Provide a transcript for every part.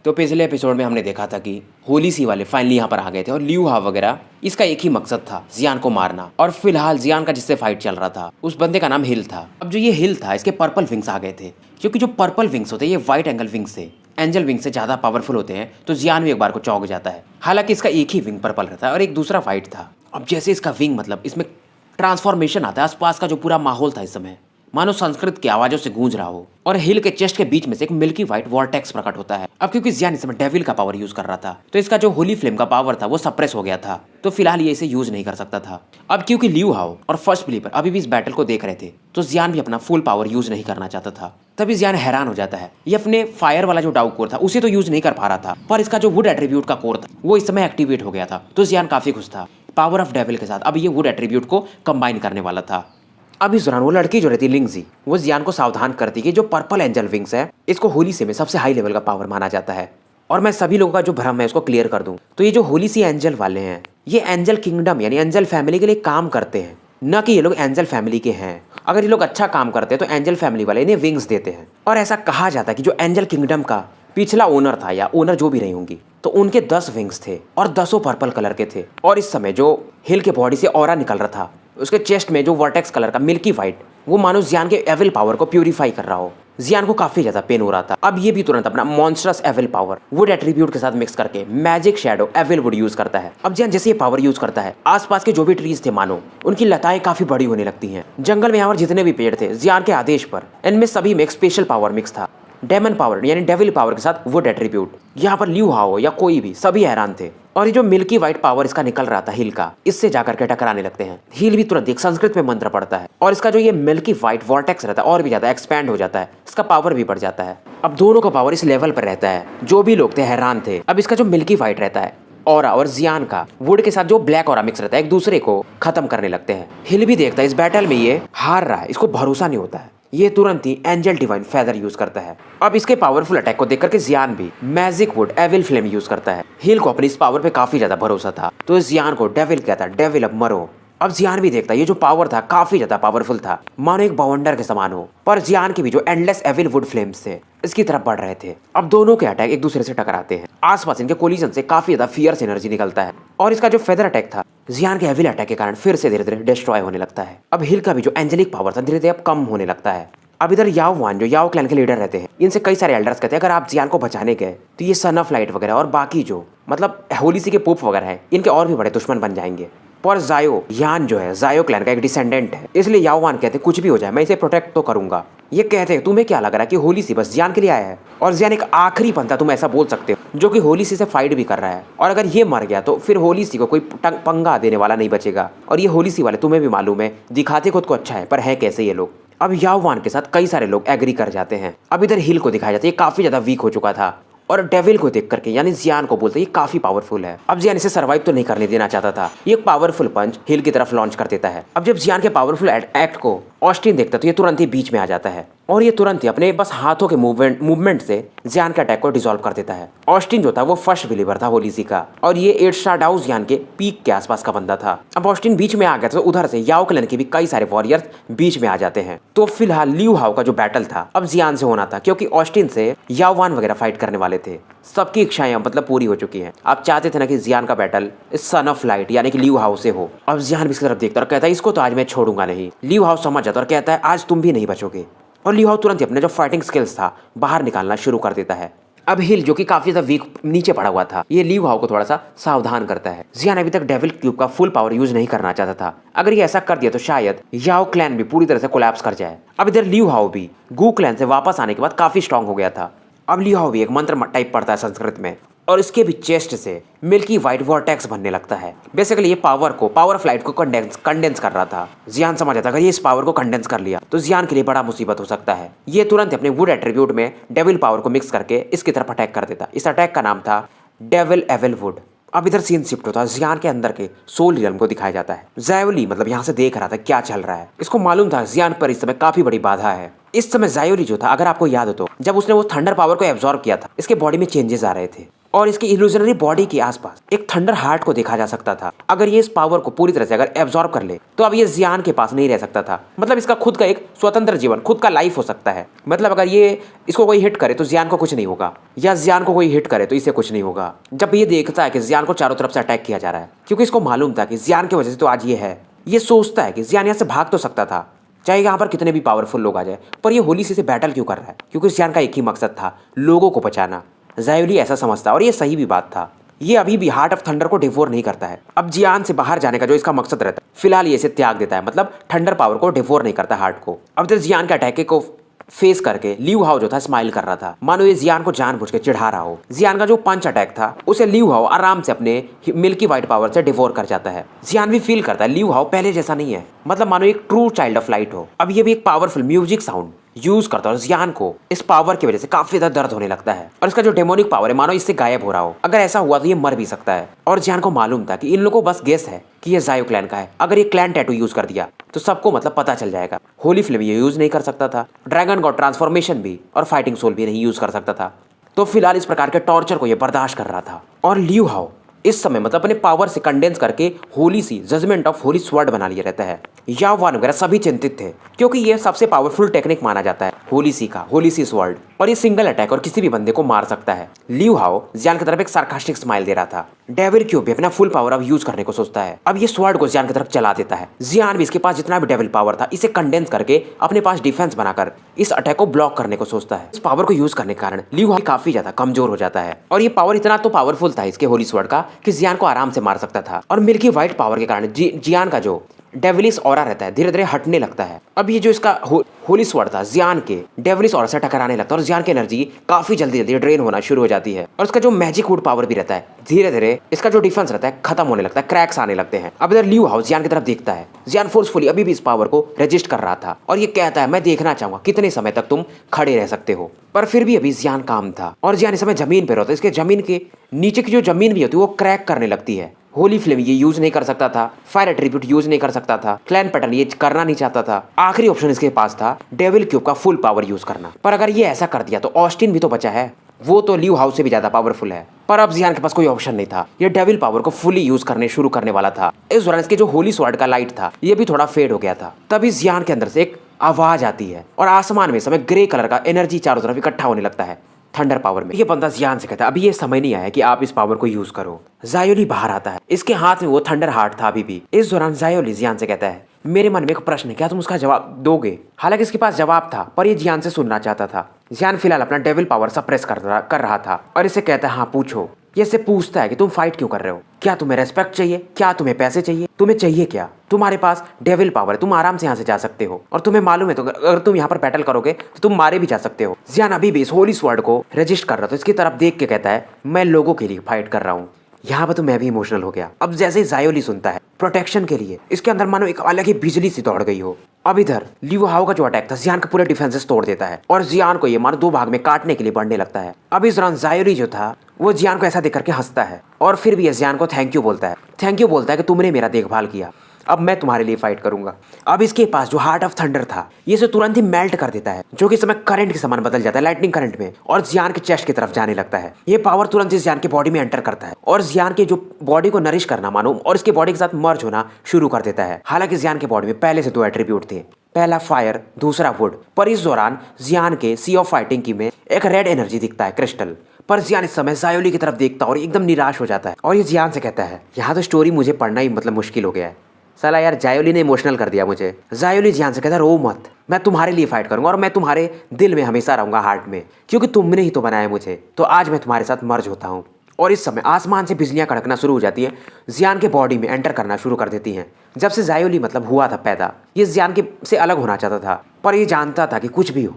तो पिछले एपिसोड में हमने देखा था कि होली सी वाले फाइनली यहाँ पर आ गए थे और लियू हाव वगैरह इसका एक ही मकसद था, जियान को मारना। और फिलहाल जियान का जिससे फाइट चल रहा था उस बंदे का नाम हिल था। अब जो ये हिल था इसके पर्पल विंग्स आ गए थे, क्योंकि जो पर्पल विंग्स होते हैं ये व्हाइट एंगल विंग्स से एंजल विंग से ज्यादा पावरफुल होते हैं। तो जियान भी एक बार को चौंक जाता है। हालांकि इसका एक ही विंग पर्पल रहता है और एक दूसरा व्हाइट था। अब जैसे इसका विंग मतलब इसमें ट्रांसफॉर्मेशन आता है, आसपास का जो पूरा माहौल था इस समय मानो संस्कृत की आवाजों से गूंज रहा हो और हिल के चेस्ट के बीच में से एक मिल्की व्हाइट वॉर्टेक्स प्रकट होता है। अब क्योंकि जियान इस समय डेविल का पावर यूज कर रहा था तो इसका जो होली फ्लेम का पावर था वो सप्रेस हो गया था, तो फिलहाल ये इसे यूज नहीं कर सकता था। अब क्योंकि लियू हाव और फर्स्ट बिलीवर अभी भी इस बैटल को देख रहे थे तो जियान भी अपना फुल पावर यूज नहीं करना चाहता था। तभी जियान हैरान हो जाता है, ये अपने फायर वाला जो डाउ कोर था उसे तो यूज नहीं कर पा रहा था, पर इसका जो वुड एट्रीब्यूट का कोर था वो इस समय एक्टिवेट हो गया था। तो जियान काफी खुश था, पावर ऑफ डेविल के साथ अब ये वुड एट्रीब्यूट को कंबाइन करने वाला था। अब इस दौरान वो लड़की जो रहती लिंगजी वो जियान को सावधान करती कि जो पर्पल एंजल विंग्स है इसको होली से में सबसे हाई लेवल का पावर माना जाता है। और मैं सभी लोगों का जो भ्रम है उसको क्लियर कर दूं तो ये जो होली सी एंजल वाले हैं ये एंजल किंगडम यानी एंजल फैमिली के लिए काम करते हैं, न कि ये लोग एंजल फैमिली के हैं। अगर ये लोग अच्छा काम करते हैं तो एंजल फैमिली वाले इन्हें विंग्स देते हैं। और ऐसा कहा जाता है कि जो एंजल किंगडम का पिछला ओनर था या ओनर जो भी रही होंगी तो उनके 10 विंग्स थे और 10 पर्पल कलर के थे। और इस समय जो हिल के बॉडी से ऑरा निकल रहा था उसके चेस्ट में जो वर्टेक्स कलर का मिल्की व्हाइट वो मानो जियान के एविल पावर को प्यूरिफाई कर रहा हो। जियान को काफी ज्यादा पेन हो रहा था। अब ये भी तुरंत अपना monstrous evil power wood attribute के साथ मिक्स करके magic shadow evil wood use करता है। अब जियान जैसे ये पावर यूज करता है आसपास के जो भी ट्रीज थे मानो उनकी लताएं काफी बड़ी होने लगती हैं। जंगल में यहाँ पर जितने भी पेड़ थे जियान के आदेश पर इनमें सभी में एक स्पेशल पावर मिक्स था, डेमन पावर यानी डेविल पावर के साथ वुड एट्रीब्यूट। यहाँ पर लियू हाव या कोई भी सभी हैरान थे। और ये जो मिल्की व्हाइट पावर इसका निकल रहा था हिल का, इससे जाकर के टकराने लगते हैं। हिल भी तुरंत एक संस्कृत में मंत्र पढ़ता है और इसका जो ये मिल्की व्हाइट वॉर्टेक्स रहता है और भी ज्यादा एक्सपैंड हो जाता है, इसका पावर भी बढ़ जाता है। अब दोनों का पावर इस लेवल पर रहता है, जो भी लोग थे हैरान थे। अब इसका जो मिल्की व्हाइट रहता है ऑरा और जियान का वुड के साथ जो ब्लैक ऑरा मिक्स रहता है एक दूसरे को खत्म करने लगते हैं। हिल भी देखता है इस बैटल में ये हार रहा है, इसको भरोसा नहीं होता है। ये तुरंत ही एंजल डिवाइन फेदर यूज करता है। अब इसके पावरफुल अटैक को देख करके जियान भी magic wood evil flame use करता है। हिल को अपनी इस पावर पे काफी ज्यादा भरोसा था तो जियान को डेविल कहता है, डेविल अब मरो। अब जियान भी देखता है ये जो पावर था काफी ज्यादा पावरफुल था, मानो एक बाउंडर के समान हो। पर जियान के भी जो एंडलेस एविल वुड फ्लेम्स थे इसकी तरफ बढ़ रहे थे। अब दोनों के अटैक एक दूसरे से टकराते हैं, आसपास इनके कोलिजन से काफी ज्यादा फियर्स एनर्जी निकलता है। और इसका जो फेदर अटैक था जियान के एविल अटैक के कारण फिर से धीरे धीरे डिस्ट्रॉय होने लगता है। अब हिल का भी जो एंजेलिक पावर था धीरे धीरे अब कम होने लगता है। अब इधर याओ वान जो याओ क्लैन के लीडर रहते हैं इनसे कई सारे एल्डर्स कहते हैं अगर आप जियान को बचाने गए तो ये सन ऑफ लाइट वगैरह और बाकी जो मतलब होली सी के पोप वगैरह है इनके और भी बड़े दुश्मन बन जाएंगे। पर जायो यान जो है जायो क्लैन का एक डिसेंडेंट है, इसलिए याओ वान कहते कुछ भी हो जाए मैं इसे प्रोटेक्ट तो करूंगा। ये कहते हैं तुम्हें क्या लग रहा है कि होली सी बस जियान के लिए आया है और जियान एक आखिरी पंथा तुम ऐसा बोल सकते हो जो कि होली सी से फाइट भी कर रहा है, और अगर ये मर गया तो फिर होली सी को कोई पंगा देने वाला नहीं बचेगा। और ये होली सी वाले तुम्हें भी मालूम है दिखाते खुद को अच्छा है पर है कैसे ये लोग। अब याओ वान के साथ कई सारे लोग एग्री कर जाते हैं। अब इधर हिल को दिखाया जाता है ये काफी ज्यादा वीक हो चुका था और डेविल को देख करके यानी जियान को बोलते ये काफी पावरफुल है। अब जियान इसे सर्वाइव तो नहीं करने देना चाहता था, ये एक पावरफुल पंच हिल की तरफ लॉन्च कर देता है। अब जब जियान के पावरफुल एक्ट को ऑस्टिन देखता तो ये तुरंत ही बीच में आ जाता है और ये तुरंत ही अपने बस हाथों के मूवमेंट से जियान के अटैक को डिसॉल्व कर देता है। ऑस्टिन जो था वो फर्स्ट बिलीवर था होली सी का और ये 8 स्टार डाउ जियान के पीक के आसपास का बंदा था। अब ऑस्टिन बीच में आ गया तो उधर से याओ क्लैन के भी कई सारे वॉरियर्स बीच में आ जाते हैं। तो फिलहाल लियू हाव का जो बैटल था अब जियान से होना था, क्योंकि ऑस्टिन से याओ वान वगैरह फाइट करने वाले थे। सबकी इच्छाएं मतलब पूरी हो चुकी हैं। आप चाहते थे ना कि जियान का बैटल इस सन ऑफ लाइट यानी कि लियू हाव से हो। अब जियान भी इसकी तरफ देखता और कहता है इसको तो आज मैं छोड़ूंगा नहीं। लियू हाव समझ जाता और कहता है आज तुम भी नहीं बचोगे। और लियू हाव तुरंत ही अपने जो फाइटिंग स्किल्स था बाहर निकालना शुरू कर देता है। अब हिल जो कि काफी ज्यादा वीक नीचे पड़ा हुआ था ये लियू हाव को थोड़ा सा सावधान करता है। जियान अभी तक डेविल क्यूब का फुल पावर यूज नहीं करना चाहता था, अगर ये ऐसा कर दिया तो शायद याओ क्लैन भी पूरी तरह से कोलैप्स कर जाए। अब इधर लियू हाव भी गू क्लैन से वापस आने के बाद काफी स्ट्रांग हो गया था। अब लियू हाव भी एक मंत्र टाइप पढ़ता है संस्कृत में और इसके भी चेस्ट से मिल्की व्हाइट वॉर्टेक्स बनने लगता है। बेसिकली ये पावर ऑफ लाइट को कंडेंस कर रहा था। जियान समझ आता अगर ये इस पावर को कंडेंस कर लिया तो जियान के लिए बड़ा मुसीबत हो सकता है। ये तुरंत अपने वुड एट्रीब्यूट में डेविल पावर को मिक्स करके इसकी तरफ अटैक कर देता। इस अटैक का नाम था डेविल एविल वुड। अब इधर सीन शिफ्ट होता है, जियान के अंदर के सोल रियल्म को दिखाया जाता है। जायोली मतलब यहाँ से देख रहा था क्या चल रहा है। इसको मालूम था जियान पर इस समय काफी बड़ी बाधा है। इस समय जायोली जो था अगर आपको याद हो तो जब उसने वो थंडर पावर को एब्जॉर्ब किया था इसके बॉडी में चेंजेस आ रहे थे और इसकी इल्यूजनरी बॉडी के आसपास एक थंडर हार्ट को देखा जा सकता था। अगर ये इस पावर को पूरी तरह से अगर एब्जॉर्ब कर ले तो अब ये जियान के पास नहीं रह सकता था। मतलब इसका खुद का एक स्वतंत्र जीवन, खुद का लाइफ हो सकता है। मतलब अगर ये इसको कोई हिट करे तो जियान को कुछ नहीं होगा, या जियान को कोई हिट करे तो इसे कुछ नहीं होगा। जब ये देखता है कि जियान को चारों तरफ से अटैक किया जा रहा है, क्योंकि इसको मालूम था कि जियान की वजह से तो आज ये है, ये सोचता है कि जियान यहाँ से भाग तो सकता था, चाहे यहाँ पर कितने भी पावरफुल लोग आ जाए, पर ये होली से बैटल क्यों कर रहा है? क्योंकि जियान का एक ही मकसद था, लोगों को बचाना। ज़ायोली ऐसा समझता और ये सही भी बात था। ये अभी भी हार्ट ऑफ थंडर को डिवोर नहीं करता है। अब जियान से बाहर जाने का जो इसका मकसद रहता है, फिलहाल ये इसे त्याग देता है। मतलब थंडर पावर को डिवोर नहीं करता हार्ट को। अब जब जियान के अटैक को फेस करके लियू हाओ जो था स्माइल कर रहा था, मानो ये जियान को जानबूझ के चिढ़ा रहा हो। जियान का जो पंच अटैक था उसे लियू हाओ आराम से अपने मिल्की व्हाइट पावर से डिवोर कर जाता है। जियान भी फील करता है लियू हाओ पहले जैसा नहीं है, मतलब मानो एक ट्रू चाइल्ड ऑफ लाइट हो। अब ये भी एक पावरफुल म्यूजिक साउंड यूज करता है और जियान को इस पावर की वजह से काफी ज्यादा दर्द होने लगता है और इसका जो डेमोनिक पावर है मानो इससे गायब हो रहा हो। अगर ऐसा हुआ तो ये मर भी सकता है। और जियान को मालूम था कि इन लोगों को बस गेस है कि ये जायो क्लैन का है। अगर ये क्लैन टैटू यूज कर दिया तो सबको मतलब पता चल जाएगा। होली फ्लेम ये यूज नहीं कर सकता था, ड्रैगन गॉड ट्रांसफॉर्मेशन भी और फाइटिंग सोल भी नहीं यूज कर सकता था। तो फिलहाल इस प्रकार के टॉर्चर को ये बर्दाश्त कर रहा था। और लियू हाओ इस समय मतलब अपने पावर से कंडेंस करके होली सी जजमेंट ऑफ होली स्वॉर्ड बना लिया रहता है। याओ वान वगैरह सभी चिंतित थे क्योंकि ये सबसे पावरफुल टेक्निक माना जाता है होली सी का, होली सी स्वॉर्ड, और ये सिंगल अटैक और किसी भी बंदे को मार सकता है। लियू हाओ जियान की तरफ एक सार्कास्टिक स्माइल दे रहा था। डेविल क्यूब भी अपना फुल पावर अब यूज करने को सोचता है। अब ये स्वॉर्ड को जियान की तरफ चला देता है। जियान भी इसके पास जितना भी डेविल पावर था इसे कंडेंस करके अपने पास डिफेंस बनाकर इस अटैक को ब्लॉक करने को सोचता है। इस पावर को यूज करने के कारण लियू हाओ काफी ज्यादा कमजोर हो जाता है और ये पावर इतना तो पावरफुल था इसके होली स्वॉर्ड का कि जियान को आराम से मार सकता था। और मिल्की व्हाइट पावर के कारण जियान का जो डेविलिस ऑरा रहता है धीरे धीरे हटने लगता है। अब ये जो इसका होली स्वॉर्ड था जियान के डेविलिस ऑरा से टकराने लगता है और जियान की एनर्जी काफी जल्दी जल्दी ड्रेन होना शुरू हो जाती है। और इसका जो मैजिक वुड पावर भी रहता है धीरे धीरे इसका जो डिफेंस रहता है खत्म होने लगता है, क्रैक्स आने लगते हैं। अब इधर लियू हाओ जियान की तरफ देखता है। जियान फोर्सफुली अभी भी इस पावर को रजिस्ट कर रहा था और ये कहता है मैं देखना चाहूंगा कितने समय तक तुम खड़े रह सकते हो। पर फिर भी अभी जियान काम था और जियान इस समय जमीन पर होता है। इसके जमीन के नीचे की जो जमीन भी होती है वो क्रैक करने लगती है। होली फ्लेम ये यूज नहीं कर सकता था, फायर एट्रीब्यूट यूज नहीं कर सकता था, क्लैन पैटर्न ये करना नहीं चाहता था। आखिरी ऑप्शन इसके पास था डेविल क्यूब का फुल पावर यूज करना। पर अगर ये ऐसा कर दिया तो ऑस्टिन भी तो बचा है, वो तो लियू हाउस से भी ज्यादा पावरफुल है। पर अब जियान के पास कोई ऑप्शन नहीं था। ये डेविल पावर को फुली यूज करने शुरू करने वाला था। इस दौरान इसके जो होली स्वॉर्ड का लाइट था ये भी थोड़ा फेड हो गया था। तभी जियान के अंदर से एक आवाज आती है और आसमान में समय ग्रे कलर का एनर्जी चारों तरफ इकट्ठा होने लगता है थंडर पावर में। ये बंदा जियान से कहता है अभी ये समय नहीं आया कि आप इस पावर को यूज करो। ज़ायोली बाहर आता है, इसके हाथ में वो थंडर हार्ट था अभी भी। इस दौरान ज़ायोली जियान से कहता है मेरे मन में एक प्रश्न है, क्या तुम उसका जवाब दोगे? हालांकि इसके पास जवाब था पर ये जियान से सुनना चाहता था। जियान फिलहाल अपना डेविल पावर सप्रेस कर रहा था और इसे कहता है हाँ पूछो। ये इससे पूछता है कि तुम फाइट क्यों कर रहे हो? क्या तुम्हें रेस्पेक्ट चाहिए? क्या तुम्हें पैसे चाहिए? तुम्हें चाहिए क्या? तुम्हारे पास डेविल पावर है, तुम आराम से यहाँ से जा सकते हो और तुम्हें मालूम है तो अगर तुम यहाँ पर बैटल करोगे तो तुम मारे भी जा सकते हो। जियान अभी भी इस होली स्वॉर्ड को रजिस्ट कर रहा था। इसकी तरफ देख के कहता है मैं लोगों के लिए फाइट कर रहा हूँ। यहाँ पर तो मैं भी इमोशनल हो गया। अब जैसे ही ज़ायोली सुनता है प्रोटेक्शन के लिए, इसके अंदर मानो एक अलग ही बिजली सी दौड़ गई हो। अब इधर लियू हाओ का जो अटैक था जियान का पूरे डिफेंसेस तोड़ देता है और जियान को ये मानो दो भाग में काटने के लिए बढ़ने लगता है। अब इस दौरान ज़ायोली जो था वो जियान को ऐसा देख करके हंसता है और फिर भी जियान को थैंक यू बोलता है। थैंक यू बोलता है कि तुमने मेरा देखभाल किया, अब मैं तुम्हारे लिए फाइट करूंगा। अब इसके पास जो हार्ट ऑफ थंडर था ये इसे तुरंत ही मेल्ट कर देता है, जो कि इस समय करंट के समान बदल जाता है, लाइटनिंग करंट में, और जियान के चेस्ट की तरफ जाने लगता है। ये पावर तुरंत ही जियान के बॉडी में एंटर करता है और जियान के जो बॉडी को नरिश करना मानो और इसके बॉडी के साथ मर्ज होना शुरू कर देता है। हालांकि जियान के बॉडी में पहले से दो एट्रीब्यूट थे, पहला फायर, दूसरा वुड। पर इस दौरान जियान के सी ऑफ फाइटिंग की में एक रेड एनर्जी दिखता है, क्रिस्टल। पर जियान इस समय ज़ायोली की तरफ देखता है और एकदम निराश हो जाता है और ये जियान से कहता है यहाँ तो स्टोरी मुझे पढ़ना ही मतलब मुश्किल हो गया है। साला यार ज़ायोली ने इमोशनल कर दिया मुझे। ज़ायोली जियान से कहता है रो मत, मैं तुम्हारे लिए फाइट करूंगा और मैं तुम्हारे दिल में हमेशा रहूंगा, हार्ट में, क्योंकि तुमने ही तो बनाया मुझे। तो आज मैं तुम्हारे साथ मर्ज होता हूँ। और इस समय आसमान से बिजलियां कड़कना शुरू हो जाती हैं, जियान के बॉडी में एंटर करना शुरू कर देती हैं। जब से ज़ायोली मतलब हुआ था पैदा, ये जियान के से अलग होना चाहता था पर ये जानता था कि कुछ भी हो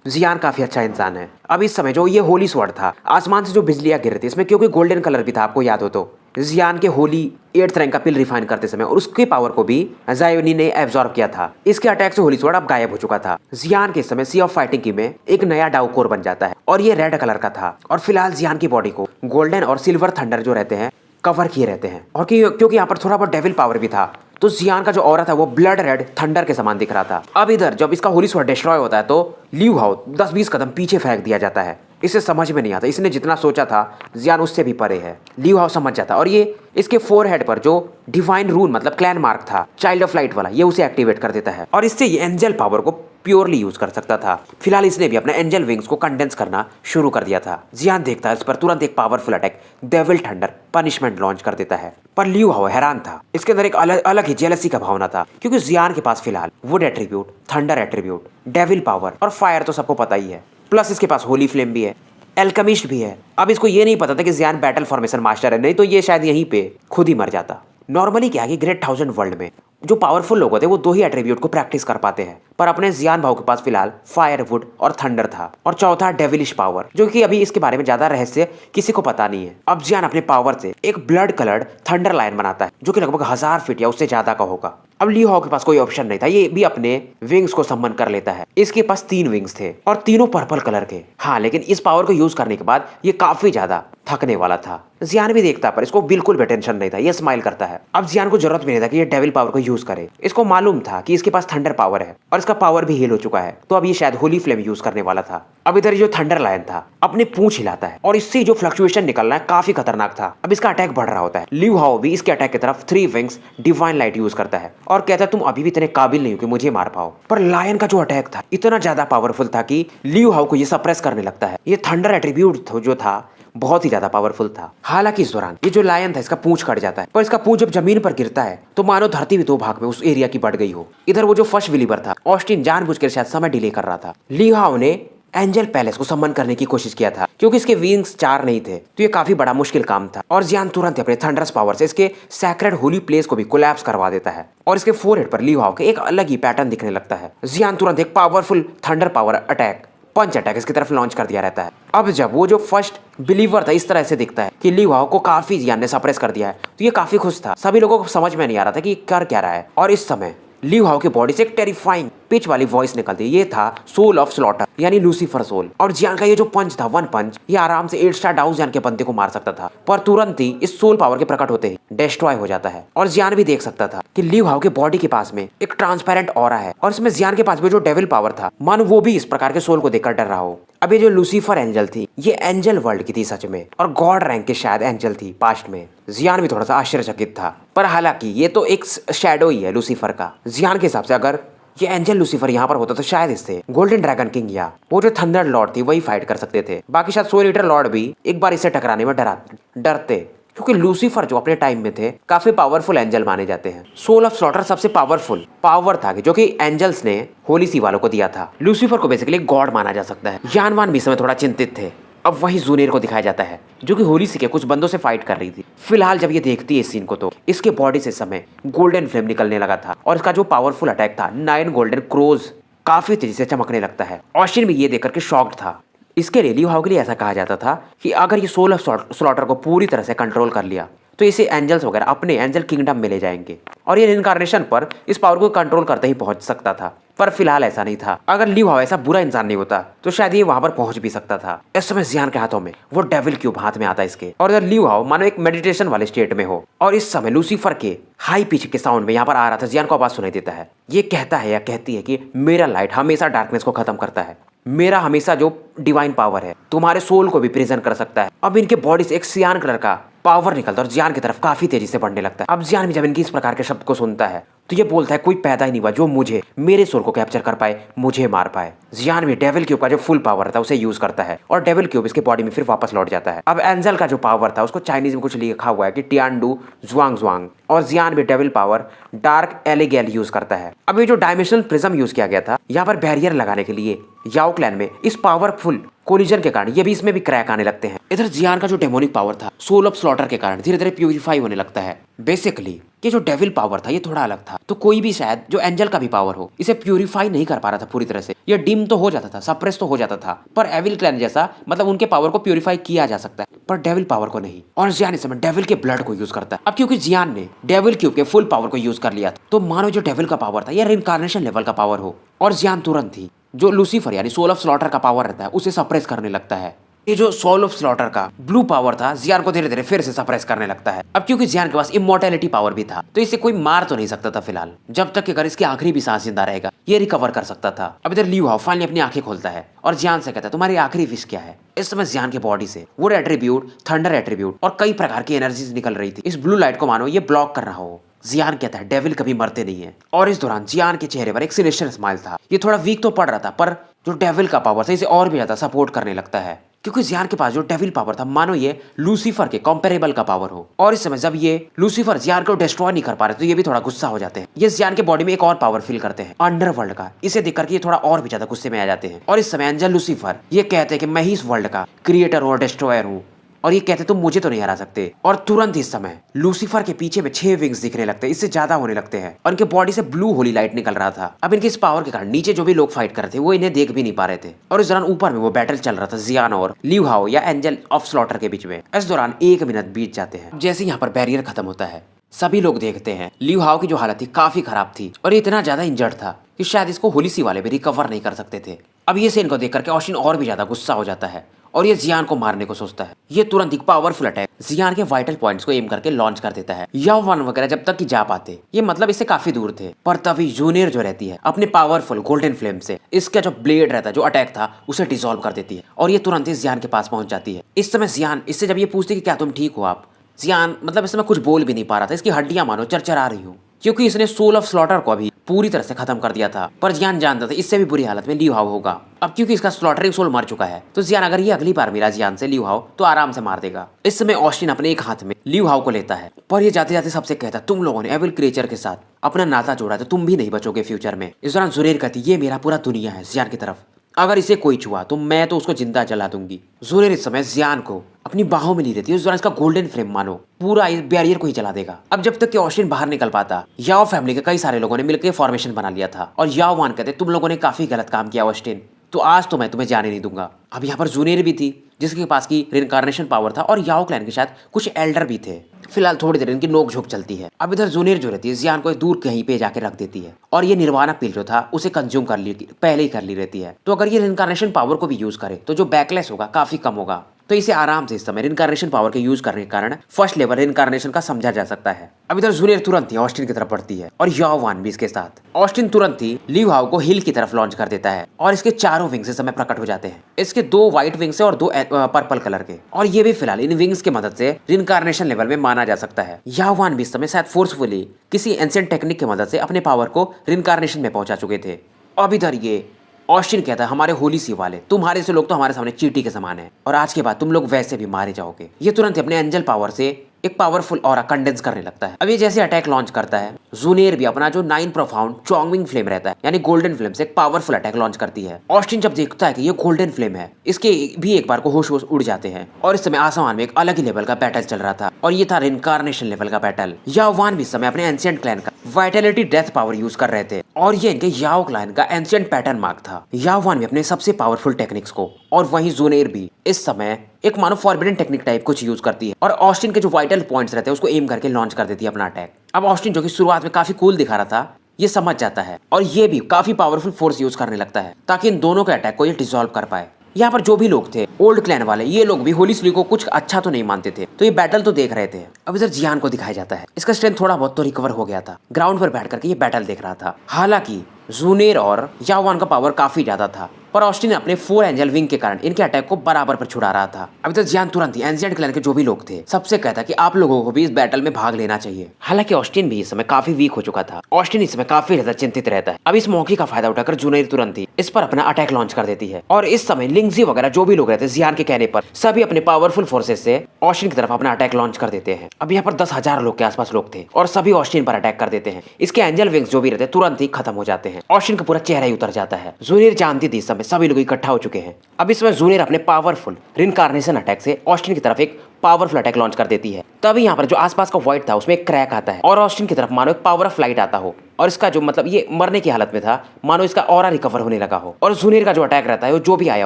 जियान काफी अच्छा इंसान है। अब इस समय जो ये होली स्वॉर्ड था, आसमान से जो बिजलियां गिर रही थी इसमें क्योंकि गोल्डन कलर भी था, आपको याद हो तो जियान के होली 8th रैंक का पिल रिफाइन करते समय और उसके पावर को भी ज़ायोली ने एब्जॉर्ब किया था। इसके अटैक से होली स्वॉर्ड अब गायब हो चुका था। जियान के समय सी ऑफ फाइटिंग की में एक नया डाउ कोर बन जाता है और ये रेड कलर का था और फिलहाल जियान की बॉडी को गोल्डन और सिल्वर थंडर जो रहते हैं कवर किए रहते हैं। और क्योंकि यहाँ पर थोड़ा बहुत डेविल पावर भी था तो जियान का जो ऑरा था वो ब्लड रेड थंडर के समान दिख रहा था। अब इधर जब इसका होली स्वॉर्ड डिस्ट्रॉय होता है तो लियू हाओ 10-20 कदम पीछे फेंक दिया जाता है इसे समझ में नहीं आता, इसने जितना सोचा था जियान उससे भी परे है। लियू हाओ समझ जाता और ये इसके फोरहेड पर जो डिवाइन रून मतलब क्लैन मार्क था चाइल्ड ऑफ लाइट वाला, ये उसे एक्टिवेट कर देता है और इससे ये एंजल पावर को प्योरली यूज कर सकता था। फिलहाल इसने भी अपने एंजल विंग्स को कंडेंस करना शुरू कर दिया था। जियान देखता है इस पर तुरंत एक powerful attack devil thunder punishment launch कर देता है। पर लियू हाओ हैरान था, इसके अंदर एक अलग ही जेलसी का भावना था क्योंकि जियान के पास फिलहाल would attribute, thunder attribute, devil power और फायर तो सबको पता ही है, प्लस इसके पास होली फ्लेम भी है, एल्केमिस्ट भी है। अब इसको ये नहीं पता था कि जियान बैटल फॉर्मेशन मास्टर है, नहीं तो ये शायद यहीं पे खुद ही मर जाता। नॉर्मली क्या है कि ग्रेट 1000 वर्ल्ड में जो पावरफुल लोग होते हैं वो 2 ही एट्रीब्यूट को प्रैक्टिस कर पाते हैं, पर अपने जियान भाव के पास फिलहाल फायर, वुड और थंडर था और चौथा डेविलिश पावर, जो कि अभी इसके बारे में ज्यादा रहस्य किसी को पता नहीं है। अब जियान अपने पावर से एक ब्लड कलर्ड थंडर लायन बनाता है जो कि लगभग 1000 फीट या उससे ज्यादा का होगा। अब लियू हाओ के पास कोई ऑप्शन नहीं था, ये भी अपने विंग्स को सम्मन कर लेता है। इसके पास 3 विंग्स थे और तीनों पर्पल कलर के। हाँ, लेकिन इस पावर को यूज करने के बाद ये काफी ज्यादा थकने वाला था। जियान भी देखता पर इसको बिल्कुल भी टेंशन नहीं था, ये स्माइल करता है। अब जियान को जरूरत भी नहीं था कि ये डेविल पावर को यूज करे, इसको मालूम था कि इसके पास थंडर पावर है और इसका पावर भी हील हो चुका है, तो अब ये शायद होली फ्लेम यूज करने वाला था। अब इधर जो थंडर लायन था अपने पूंछ हिलाता है और इससे जो फ्लक्चुएशन निकलना है काफी खतरनाक था। अब इसका अटैक बढ़ रहा होता है। लियू हाओ भी इसके अटैक की तरफ 3 विंग्स डिवाइन लाइट यूज करता है और कहता है तुम अभी भी इतने काबिल नहीं हो कि मुझे मार पाओ। पर लायन का जो अटैक था इतना ज्यादा पावरफुल था कि लियू हाओ को ये सप्रेस करने लगता है। ये थंडर एट्रीब्यूट जो था बहुत ही ज्यादा पावरफुल था। हालांकि इस दौरान ये जो लायन था इसका पूंछ कट जाता है, पर इसका पूंछ जब जमीन पर गिरता है तो मानो धरती भी 2 भाग में उस एरिया की बढ़ गई हो। इधर वो जो फर्स्ट बिलीवर था ऑस्टिन जानबूझकर शायद समय डिले कर रहा था। लियू हाओ ने एंजल पैलेस को सम्मन करने की कोशिश किया था क्योंकि इसके विंग्स 4 नहीं थे, तो ये काफी बड़ा मुश्किल काम था और जियान तुरंत अपने थंडरस पावर से इसके सैक्रेड होली प्लेस को भी कोलैप्स करवा देता है और इसके फोरहेड पर लियू हाओ के एक अलग ही पैटर्न दिखने लगता है। जियान तुरंत एक पावरफुल थंडर पावर अटैक पंच अटैक इसकी तरफ लॉन्च कर दिया रहता है। अब जब वो जो फर्स्ट बिलीवर था इस तरह से दिखता है कि लियू हाओ को काफी जियान ने सप्रेस कर दिया है, तो ये काफी खुश था। सभी लोगों को समझ में नहीं आ रहा था कि कर क्या रहा है और इस समय लियू हाओ की बॉडी से एक टेरिफाइंग पिच वाली वॉइस निकलती है। ये था सोल ऑफ स्लॉटर यानी लूसीफर सोल। और जियान का ये जो पंच था 1 पंच, ये आराम से 8 स्टार डाउ जियान के बंदे को मार सकता था, पर तुरंत ही इस सोल पावर के प्रकट होते ही डिस्ट्रॉय हो जाता है। और जियान भी देख सकता था कि लियू हाओ के बॉडी के पास में एक ट्रांसपेरेंट ऑरा है और इसमें जियान के पास भी जो डेविल पावर था, मानो वो भी इस प्रकार के सोल को देखकर डर रहा हो। अब ये जो लूसीफर एंजल थी ये एंजल वर्ल्ड की थी सच में, और गॉड रैंक के शायद एंजल थी पास्ट में। जियान भी थोड़ा सा आश्चर्यचकित था, पर हालांकि ये तो एक शैडो ही है लूसीफर का। जियान के हिसाब से अगर ये एंजल लूसीफर यहाँ पर होता तो शायद इससे गोल्डन ड्रैगन किंग या वो जो थंडर लॉर्ड थी वही फाइट कर सकते थे। बाकी शायद सोल ईटर लॉर्ड भी एक बार इससे टकराने में डरते, क्योंकि लूसीफर जो अपने टाइम में थे काफी पावरफुल एंजल माने जाते हैं। सोल ऑफ स्लॉटर सबसे पावरफुल पावर था जो कि एंजल्स ने होली सी वालों को दिया था। लूसीफर को बेसिकली गॉड माना जा सकता है। यानवान भी इसमें थोड़ा चिंतित थे। अब वही जूनियर को दिखाया जाता है जो कि होली सी के कुछ बंदों से फाइट कर रही थी। फिलहाल जब ये देखती है इस सीन को तो इसके बॉडी से समय गोल्डन फ्लेम निकलने लगा था और इसका जो पावरफुल अटैक था 9 गोल्डन क्रोज काफी तेजी से चमकने लगता है। ऑस्टिन भी ये देखकर के शॉक्ड था। इसके लिए लियू हाओ के लिए ऐसा कहा जाता था कि अगर ये सोल ऑफ स्लॉटर को पूरी तरह से कंट्रोल कर लिया तो इसे एंजल्स वगैरह अपने एंजल किंगडम में ले जाएंगे और ये इनकारनेशन पर इस पावर को कंट्रोल करते ही पहुंच सकता था। पर फिलहाल ऐसा नहीं था। अगर लियू हाओ ऐसा बुरा इंसान नहीं होता तो शायद ये वहां पर पहुंच भी सकता था। इस समय जियान के हाथों में वो डेविल क्यूब हाथ में आता है इसके, और इधर लियू हाओ मानो एक मेडिटेशन वाले स्टेट में हो और इस समय लूसीफर के हाई पिच के साउंड में यहाँ पर आ रहा था। जियान को आवाज सुनाई देता है। ये कहता है या कहती है कि मेरा लाइट हमेशा डार्कनेस को खत्म करता है, मेरा हमेशा जो डिवाइन पावर है तुम्हारे सोल को भी प्रेजेंट कर सकता है। अब इनके बॉडी से एक सियान कलर का पावर निकलता है और जियान की तरफ काफी तेजी से बढ़ने लगता है। अब जियान भी जब इनकी इस प्रकार के शब्द को सुनता है तो ये बोलता है कोई पैदा ही नहीं हुआ जो मुझे मेरे सोल को कैप्चर कर पाए, मुझे मार पाए। जियान भी डेविल क्यूब का जो फुल पावर था उसे यूज करता है और डेविल क्यूब इसके बॉडी में फिर वापस लौट जाता है। अब एंजल का जो पावर था उसको चाइनीज में कुछ लिखा हुआ है कि टियानडू जुआंग जुआंग, और जियान भी डेविल पावर डार्क एलिगेल यूज करता है। अब ये जो डायमेंशनल प्रिज्म यूज किया गया था यहाँ पर बैरियर लगाने के लिए याओ क्लैन में, इस पावरफुल कोलिजन के कारण ये भी इसमें भी क्रैक आने लगते हैं। इधर जियान का जो डेमोनिक पावर था सोल ऑफ स्लॉटर के कारण धीरे धीरे प्यूरिफाई होने लगता है। बेसिकली ये जो डेविल पावर था ये थोड़ा अलग था, तो कोई भी शायद जो एंजल का भी पावर हो इसे प्यूरिफाई नहीं कर पा रहा था पूरी तरह से। ये डिम तो हो जाता था, सप्रेस तो हो जाता था, पर एविल क्लैन जैसा मतलब उनके पावर को प्यूरिफाई किया जा सकता है पर डेविल पावर को नहीं। और जियान इस समय डेविल के ब्लड को यूज करता है। अब क्योंकि जियान ने डेविल क्यूब के फुल पावर को यूज कर लिया था तो मानो जो डेविल का पावर था या रिइंकार्नेशन लेवल का पावर हो, और जियान तुरंत ही जो लूसीफर यानी सोल ऑफ स्लॉटर का पावर रहता है उसे सप्रेस करने लगता है। ये जो सोल ऑफ स्लॉटर का ब्लू पावर था जियान को धीरे धीरे फिर से सप्रेस करने लगता है। अब क्योंकि जियान के पास इमोर्टैलिटी पावर भी था तो इसे कोई मार तो नहीं सकता था फिलहाल, जब तक कि अगर इसकी आखिरी भी सांस जिंदा रहेगा ये रिकवर कर सकता था। अब इधर लियू हाओ फाइनली अपनी आंखें खोलता है और जियान से कहता है तुम्हारी आखिरी विश क्या है। इस समय जियान के बॉडी से वुड एट्रीब्यूट, थंडर एट्रीब्यूट और कई प्रकार की एनर्जीज निकल रही थी। इस ब्लू लाइट को मानो ये ब्लॉक कर रहा हो। जियान कहता है डेविल कभी मरते नहीं है। और इस दौरान जियान के चेहरे पर एक सिनिस्टर स्माइल था। ये थोड़ा वीक तो पड़ रहा था पर जो डेविल का पावर था इसे और भी ज्यादा सपोर्ट करने लगता है, क्योंकि जियान के पास जो डेविल पावर था मानो ये लूसीफर के कंपेरेबल का पावर हो। और इस समय जब ये लूसीफर जियान को डिस्ट्रॉय नहीं कर पा रहे तो ये भी थोड़ा गुस्सा हो जाते हैं। ये जियान के बॉडी में एक और पावर फील करते हैं अंडरवर्ल्ड का। इसे देख करके ये थोड़ा और भी ज्यादा गुस्से में आ जाते हैं। और इस समय एंजल लूसीफर ये कहते हैं कि मैं ही इस वर्ल्ड का क्रिएटर और डिस्ट्रॉयर हूँ, और ये कहते तुम मुझे तो नहीं हरा सकते। और तुरंत इस समय लूसीफर के पीछे में 6 विंग्स दिखने लगते हैं, इससे ज्यादा होने लगते हैं और इनके बॉडी से ब्लू होली लाइट निकल रहा था। अब इनके इस पावर के कारण नीचे जो भी लोग फाइट कर रहे थे वो इन्हें देख भी नहीं पा रहे थे। और इस दौरान ऊपर में वो बैटल चल रहा था जियान और लियू हाओ या एंजल ऑफ स्लॉटर के बीच में। इस दौरान 1 मिनट बीत जाते हैं। जैसे यहाँ पर बैरियर खत्म होता है सभी लोग देखते हैं लियू हाओ की जो हालत थी काफी खराब थी और ये इतना ज्यादा इंजर्ड था कि शायद इसको होली सी वाले भी रिकवर नहीं कर सकते थे। अब ये सीन को देख करके ऑस्टिन और भी ज्यादा गुस्सा हो जाता है और ये जियान को मारने को सोचता है। ये तुरंत एक पावरफुल अटैक जियान के वाइटल पॉइंट्स को एम करके लॉन्च कर देता है। याओ वान वगैरह जब तक कि जा पाते ये मतलब इससे काफी दूर थे, पर तभी जूनियर जो रहती है अपने पावरफुल गोल्डन फ्लेम से इसका जो ब्लेड रहता है जो अटैक था उसे डिसॉल्व कर देती है और ये तुरंत ही जियान के पास पहुंच जाती है। इस समय जियान इससे जब ये पूछती कि क्या तुम ठीक हो आप, जियान मतलब इस समय कुछ बोल भी नहीं पा रहा था। इसकी हड्डियां मानो चरचरा रही हूँ क्योंकि इसने सोल ऑफ स्लॉटर को भी पूरी तरह से खत्म कर दिया था। पर जियान जानता था इससे भी बुरी हालत में लियू हाओ होगा। अब क्योंकि इसका स्लॉटरिंग सोल मर चुका है तो जियान अगर ये अगली बार मिला जियान से लियू हाओ तो आराम से मार देगा। इस समय ऑस्टिन अपने एक हाथ में लियू हाओ को लेता है पर ये जाते जाते सबसे कहता तुम लोगों ने एविल क्रिएचर के साथ अपना नाता जोड़ा तो तुम भी नहीं बचोगे फ्यूचर में। इस दौरान जुरेर कहती ये मेरा पूरा दुनिया है जियान की तरफ, अगर इसे कोई छुआ तो मैं तो उसको जिंदा जला दूंगी। जुरेर इस समय जियान को अपनी बाहों में ली रहती है। उस दौरान इसका गोल्डन फ्लेम मानो पूरा इस बैरियर को ही जला देगा। अब जब तक कि ऑस्टिन बाहर निकल पाता याओ फैमिली के कई सारे लोगों ने मिलकर फॉर्मेशन बना लिया था और याओ वान कहते तुम लोगों ने काफी गलत काम किया ऑस्टिन, तो आज तो मैं तुम्हें जाने नहीं दूंगा। अब यहाँ पर जूनियर भी थी जिसके पास की रिनकार्नेशन पावर था और याओ क्लैन के साथ कुछ एल्डर भी थे। फिलहाल थोड़ी देर इनकी नोक झोंक चलती है। अब इधर जूनियर जो रहती है जियान को दूर कहीं पे जाके रख देती है और ये निर्वाणा पिल जो था उसे कंज्यूम कर ली पहले ही कर ली रहती है। तो अगर ये रिनकार्नेशन पावर को भी यूज करे तो जो बैकलेस होगा काफी कम होगा, तो इसे आराम से इस समय रिनकार्नेशन पावर के यूज करने के कारण फर्स्ट लेवल रिनकार्नेशन का समझा जा सकता है। अब इधर जूनियर तुरंत ही ऑस्टिन की तरफ बढ़ती है और याओ वान भी इसके साथ। ऑस्टिन तुरंत ही लियू हाओ को हिल की तरफ लॉन्च कर देता है और इसके चारों विंग्स इस समय प्रकट हो जाते हैं। इसके 2 व्हाइट विंग्स है और 2 पर्पल कलर के, और ये भी फिलहाल इन विंग्स की मदद से रिनकार्नेशन लेवल में माना जा सकता है। याओ वान भी इस समय शायद फोर्सफुली किसी एंशिएंट टेक्निक की मदद से अपने पावर को रिनकार्नेशन में पहुंचा चुके थे। अब इधर ये ऑस्टिन कहता है हमारे होली सी वाले तुम्हारे से लोग तो हमारे सामने चींटी के समान है और आज के बाद तुम लोग वैसे भी मारे जाओगे। ये तुरंत अपने एंजल पावर से एक पावरफुल ऑरा कंडेंस करने लगता है। अब ये जैसे अटैक लॉन्च करता है जूनियर भी अपना जो 9 प्रोफाउंड चोंगविंग फ्लेम रहता है यानी गोल्डन फ्लेम से एक पावरफुल अटैक लॉन्च करती है। ऑस्टिन जब देखता है कि ये गोल्डन फ्लेम है इसके भी एक बार को होश उड़ जाते हैं और इस समय आसमान में एक अलग ही लेवल का बैटल चल रहा था और ये था रिनकार्नेशन लेवल का बैटल। याओ वान भी इस समय अपने एंशिएंट क्लैन का वाइटलिटी डेथ पावर यूज कर रहे थे और ये इनके याओ क्लैन का एंशिएंट पैटर्न मार्क था। याओ वान भी अपने सबसे पावरफुल टेक्निक्स को और वहीं जूनियर भी इस समय एक मानो फॉरबिडन टेक्निक टाइप कुछ यूज करती है और ऑस्टिन के जो वाइटल पॉइंट्स रहते हैं उसको एम करके लॉन्च कर देती है अपना अटैक। अब ऑस्टिन जो कि शुरुआत में काफी कूल दिखा रहा था ये समझ जाता है और ये भी काफी पावरफुल फोर्स यूज करने लगता है ताकि इन दोनों के अटैक को ये डिसॉल्व कर पाए। यहाँ पर जो भी लोग थे ओल्ड क्लैन वाले ये लोग भी होली स्ली को कुछ अच्छा तो नहीं मानते थे तो ये बैटल तो देख रहे थे। अब इधर जियान को दिखाया जाता है इसका स्ट्रेंथ थोड़ा बहुत तो रिकवर हो गया था, ग्राउंड पर बैठ करके ये बैटल देख रहा था। हालांकि जूनियर और याओ वान का पावर काफी ज्यादा था पर ऑस्टिन अपने 4 एंजल विंग के कारण इनके अटैक को बराबर पर छुड़ा रहा था। अभी तो जियान तुरंत ही एंशिएंट क्लैन के जो भी लोग थे सबसे कहता कि आप लोगों को भी इस बैटल में भाग लेना चाहिए। हालांकि ऑस्टिन भी इस समय काफी वीक हो चुका था। ऑस्टिन इस समय काफी ज्यादा चिंतित रहता है। अब इस मौके का फायदा उठाकर जूनियर तुरंत ही इस पर अपना अटैक लॉन्च कर देती है और इस समय लिंगजी वगैरह जो भी लोग रहते हैं जियान के कहने पर सभी अपने पावरफुल फोर्सेस से ऑस्टिन की तरफ अपना अटैक लॉन्च कर देते हैं। अब यहाँ पर 10,000 लोग के आसपास लोग थे और सभी ऑस्टिन पर अटैक कर देते हैं। इसके एंजल विंग्स जो भी रहते तुरंत ही खत्म हो जाते हैं। ऑस्टिन का पूरा चेहरा ही उतर जाता है। जूनियर जानती थी इस समय सभी लोग इकट्ठा हो चुके हैं। अब इसमें जूनियर अपने पावरफुल रिनकार्नेशन अटैक से ऑस्टिन की तरफ एक पावरफुल अटैक लॉन्च कर देती है। तभी यहाँ पर जो आसपास का वॉइड था उसमें एक क्रैक आता है और ऑस्टिन की तरफ मानो एक पावर ऑफ लाइट आता हो और इसका जो मतलब ये मरने की हालत में था, मानो इसका ऑरा रिकवर होने लगा हो और जूनियर का जो अटैक रहता है वो जो भी आया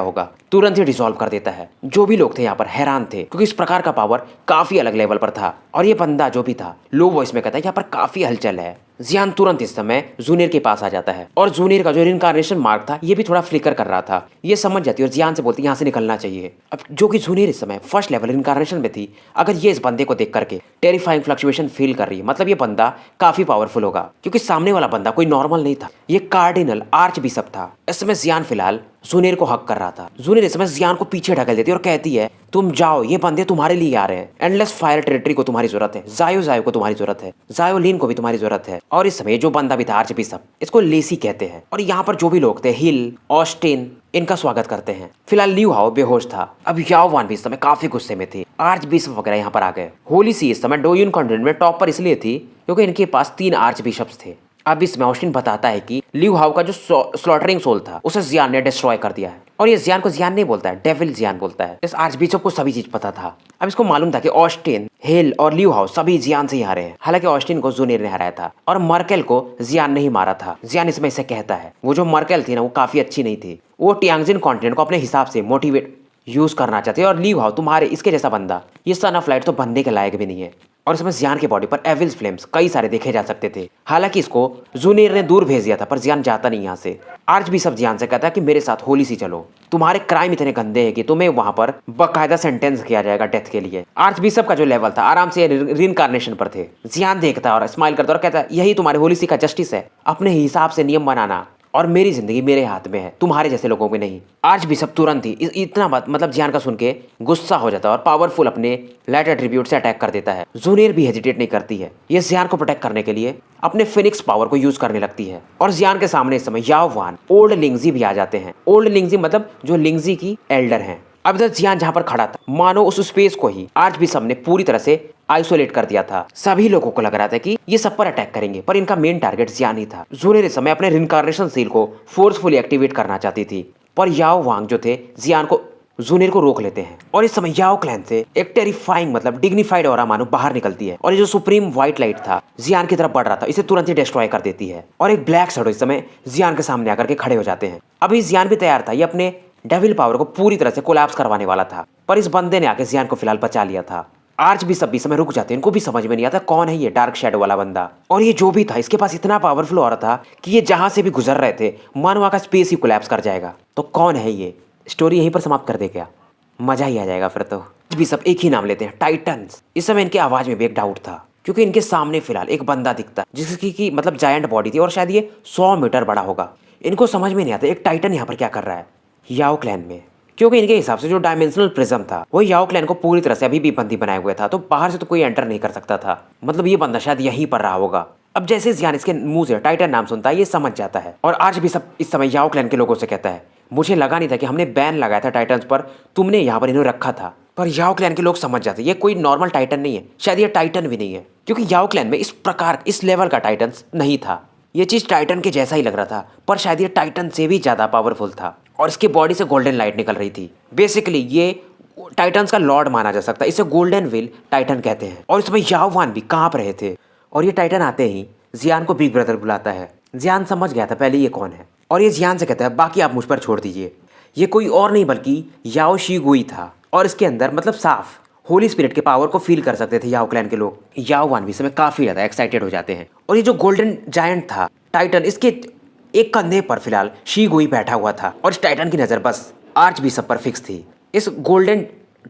होगा तुरंत ही डिसॉल्व कर देता है। जो भी लोग थे यहाँ पर हैरान थे क्योंकि इस प्रकार का पावर काफी अलग लेवल पर था और ये बंदा जो भी था लो वॉइस में कहता है यहाँ पर काफी हलचल है। जियान तुरंत इस समय जूनियर के पास आ जाता है और जूनियर का जो रिनकार्नेशन मार्क था ये भी थोड़ा फ्लिकर कर रहा था। ये समझ जाती है और जियान से बोलती है यहाँ से निकलना चाहिए। अब जो कि जूनियर इस समय फर्स्ट लेवल रिनकार्नेशन में थी, अगर ये इस बंदे को देख करके टेरिफाइंग फ्लक्चुएशन फील कर रही है मतलब ये बंदा काफी पावरफुल होगा क्योंकि सामने वाला बंदा कोई नॉर्मल नहीं था, ये कार्डिनल आर्च बिशप था। इस समय जियान फिलहाल जूनियर को हक कर रहा था। जूनियर इस समय जियान को पीछे ढकेल देती है और कहती है तुम जाओ, ये बंदे तुम्हारे लिए आ रहे हैं। एंडलेस फायर टेरिटरी को तुम्हारी जरूरत है, जायो को तुम्हारी जरूरत है, जायोलिन को भी तुम्हारी जरूरत है। और इस समय जो बंदा भी था आर्च बिशप, इसको लेसी कहते हैं। और यहाँ पर जो भी लोग थे हिल, ऑस्टिन, इनका स्वागत करते हैं। फिलहाल लियू हाओ बेहोश था। अब याओ वान भी इस समय काफी गुस्से में थी। आर्च बिशप वगैरह यहाँ पर आ गए। होली सी इस समय डोयुन कॉन्टिनेंट में टॉप पर इसलिए थी क्योंकि इनके पास 3 आर्च बिशप्स थे। अब इसमें ऑस्टिन बताता है कि लियू हाओ का जो स्लॉटरिंग सोल था उसे जियान ने डिस्ट्रॉय कर दिया है और ये जियान को जियान नहीं बोलता है, डेविल जियान बोलता है। इस आर्चबिशप को सभी चीज पता था। अब इसको मालूम था कि ऑस्टिन, हिल और लियू हाओ सभी जियान से ही हारे हैं। हालांकि ऑस्टिन को जूनियर ने हराया था और मर्केल को जियान नहीं मारा था। जियान इसमें इसे कहता है वो जो मर्केल थी ना वो काफी अच्छी नहीं थी, वो टियांगजिन कॉन्टिनेंट को अपने हिसाब से मोटिवेट यूज करना चाहते हैं और लियू हाओ तुम्हारे इसके जैसा बंदा, ये सन ऑफ लाइट तो बनने के लायक भी नहीं है। और इसमें जियान के बॉडी पर एविल्स फ्लेम्स कई सारे देखे जा सकते थे। हालांकि इसको जूनियर ने दूर भेज दिया था पर जियान जाता नहीं यहाँ से। आर्च बिशप जियान से कहता है कि मेरे साथ होली सी चलो, तुम्हारे क्राइम इतने गंदे हैं कि तुम्हें वहां पर बाकायदा सेंटेंस किया जाएगा डेथ के लिए। आर्च बिशप का जो लेवल था आराम से रिनकार्नेशन पर थे। जियान देखता और स्माइल करता और कहता है यही तुम्हारे होली सी का जस्टिस है, अपने हिसाब से नियम बनाना और मेरी जिंदगी मेरे हाथ में है, तुम्हारे जैसे लोगों में नहीं। आर्च बिशप तुरंत ही इतना बात मतलब जियान का सुन के गुस्सा हो जाता है और पावरफुल अपने लाइट एट्रीब्यूट से अटैक कर देता है। जूनियर भी हेजिटेट नहीं करती है, ये जियान को प्रोटेक्ट करने के लिए अपने फिनिक्स पावर को यूज करने लगती है। और जियान के सामने इस समय याओ वान, ओल्ड लिंगजी भी आ जाते हैं। ओल्ड लिंगजी मतलब जो लिंगजी की एल्डर हैं। अब इधर जियान जहां पर खड़ा था मानो उस स्पेस को ही आर्च बिशप ने पूरी तरह से आइसोलेट कर दिया था। सभी लोगों को लग रहा था कि ये सब पर अटैक करेंगे पर इनका मेन टारगेट जियान ही था। जूनियर इस समय अपने रिनकार्नेशन सील को फोर्सफुली एक्टिवेट करना चाहती थी पर याओ वांग जो थे जियान को जूनियर को रोक लेते हैं और इस समय याओ क्लैन से एक टेरिफाइंग मतलब डिग्निफाइड ऑरा मानो बाहर निकलती है और ये जो सुप्रीम व्हाइट लाइट था जियान की तरफ बढ़ रहा था इसे तुरंत ही डिस्ट्रॉय कर देती है और एक ब्लैक शैडो इस समय जियान के सामने आकर के खड़े हो जाते हैं। अभी जियान भी तैयार था, ये अपने डेविल पावर को पूरी तरह से कोलैप्स करवाने वाला था पर इस बंदे ने आके जियान को फिलहाल बचा लिया था। आर्च बिशप भी समय रुक जाते हैं, इनको भी समझ में नहीं आता कौन है ये डार्क शैडो वाला बंदा। और ये जो भी था इसके पास इतना पावरफुल हो रहा था कि ये जहां से भी गुजर रहे थे मानो वहां का स्पेस ही कोलैप्स कर जाएगा। तो कौन है ये? स्टोरी यहीं पर समाप्त कर दे क्या? मजा ही आ जाएगा फिर तो। बिशप एक ही नाम लेते हैं, टाइटन्स। इस समय इनकी आवाज में भी एक डाउट था क्योंकि इनके सामने फिलहाल एक बंदा दिखता जिसकी की मतलब जायंट बॉडी थी और शायद ये 100 मीटर बड़ा होगा। इनको समझ में नहीं आता एक टाइटन यहाँ पर क्या कर रहा है याओ क्लैन में, क्योंकि इनके हिसाब से जो डायमेंशनल प्रिज्म था वो याओ क्लैन को पूरी तरह से अभी भी बंदी बनाए हुए था, तो बाहर से तो कोई एंटर नहीं कर सकता था। मतलब ये बंदा शायद यहीं पर रहा होगा। अब जैसे जियान इसके मुंह से टाइटन नाम सुनता है ये समझ जाता है और आज भी सब इस समय याओ क्लैन के लोगों से कहता है मुझे लगा नहीं था कि हमने बैन लगाया था टाइटन्स पर, तुमने यहाँ पर इन्हें रखा था। पर याओ क्लैन के लोग समझ जाते ये कोई नॉर्मल टाइटन नहीं है, शायद ये टाइटन भी नहीं है क्योंकि याओ क्लैन में इस प्रकार इस लेवल का टाइटन्स नहीं था। ये चीज टाइटन के जैसा ही लग रहा था पर शायद ये टाइटन से भी ज्यादा पावरफुल था और इसकी बॉडी से गोल्डन लाइट निकल रही थी। बेसिकली ये टाइटन्स का लॉर्ड माना जा सकता है, इसे गोल्डन विल टाइटन कहते हैं। और इसमें याओ वान भी कांप रहे थे और ये टाइटन आते ही जियान को बिग ब्रदर बुलाता है। जियान समझ गया था पहले ये कौन है और ये जियान से कहता है बाकी आप मुझ पर छोड़ दीजिए। ये कोई और नहीं बल्कि याओ शीगुई था और इसके अंदर मतलब साफ होली स्पिरिट के पावर को फील कर सकते थे याओ क्लैन के लोग। याओ वान भी इसमें काफी ज्यादा एक्साइटेड हो जाते हैं और ये जो गोल्डन जायंट था टाइटन, इसके एक कंधे पर फिलहाल शीगुई बैठा हुआ था और इस टाइटन की नजर बस आर्च बिशप पर फिक्स थी। इस गोल्डन